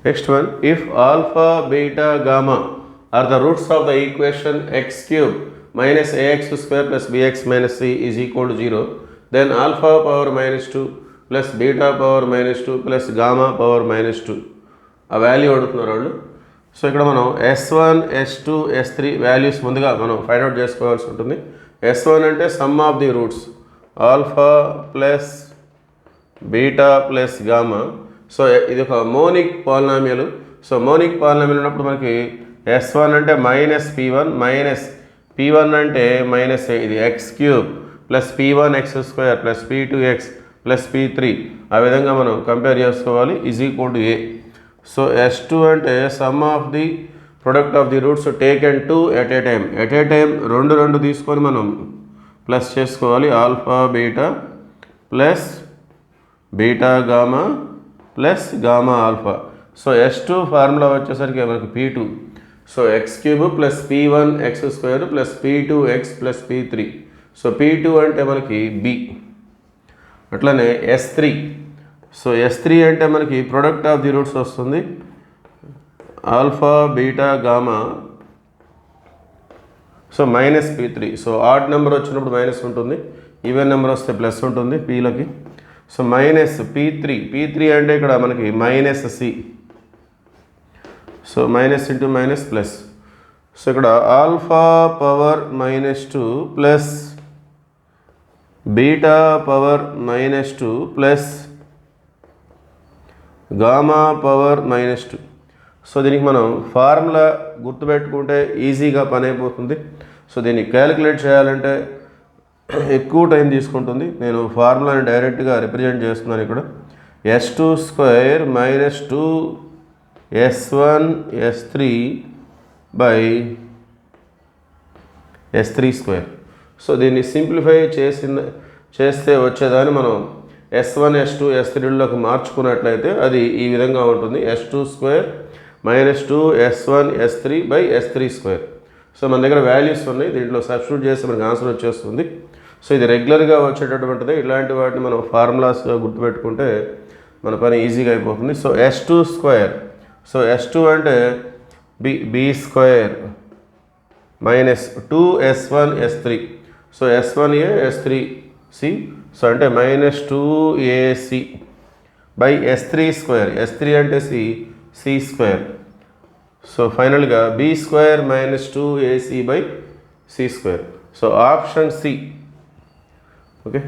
Next one, if alpha, beta, gamma are the roots of the equation x cube minus ax square plus bx minus c is equal to 0, then alpha power minus 2 plus beta power minus 2 plus gamma power minus 2 ఆ value అడుగుతున్నారు వాళ్ళు. So ఇక్కడ మనం S1, S2, S3 values ముందుగా మనం find out చేసుకోవాల్సి ఉంటుంది. S1 అంటే some of the roots alpha plus beta plus gamma. So ఇది ఒక monic polynomial. So monic polynomial ఉన్నప్పుడు మనకి S1 అంటే మైనస్ P1 మైనస్ P1 అంటే మైనస్ ఇది X cube plus P1 X square plus P2 X plus P3 ఆ విధంగా మనం కంపేర్ చేసుకోవాలి is equal to A. So S2 అంటే some of the product of the roots taken 2 at a time రెండు తీసుకొని మనం ప్లస్ చేసుకోవాలి. Alpha beta plus beta gamma plus gamma alpha. So S2 formula వచ్చేసరికి మనకి P2. So X cube plus P1 X square plus P2 X plus P3. So P2 అంటే మనకి B. అట్లనే S3. So S3 అంటే మనకి product of the roots వస్తుంది alpha beta gamma. So minus P3. So odd number వచ్చినప్పుడు minus ఉంటుంది, even number వస్తే plus ఉంటుంది పీలకి. సో మైనస్ P3 అంటే ఇక్కడ మనకి minus C. So minus into minus plus. So ఇక్కడ alpha power minus 2 plus beta power minus 2 plus gamma power minus 2. So దీనికి మనం ఫార్ములా గుర్తుపెట్టుకుంటే ఈజీగా పని అయిపోతుంది. సో దీన్ని క్యాలిక్యులేట్ చేయాలంటే ఎక్కువ టైం తీసుకుంటుంది. నేను ఫార్ములాని డైరెక్ట్గా రిప్రజెంట్ చేస్తున్నాను ఇక్కడ. S2 square minus 2 S1 S3 by S3 square. So దీన్ని సింప్లిఫై చేస్తే వచ్చేదాన్ని మనం S1 S2 S3లోకి మార్చుకున్నట్లయితే అది ఈ విధంగా ఉంటుంది. S2 square minus 2 S1 S3 by S3 square. So మన దగ్గర వాల్యూస్ ఉన్నాయి, దీంట్లో సబ్స్టిట్యూట్ చేస్తే మనకి ఆన్సర్ వచ్చేస్తుంది. సో ఇది రెగ్యులర్గా వచ్చేటటువంటిది. ఇలాంటి వాటిని మనం ఫార్ములాస్ గుర్తుపెట్టుకుంటే మన పని ఈజీగా అయిపోతుంది. So S2 square. So S2 అంటే B square minus 2 S1 S3. So S1A S3C. So అంటే minus 2AC by S3 square. S3 అంటే C స్క్వేర్. సో ఫైనల్గా B square minus 2AC by C square. So option C. Okay.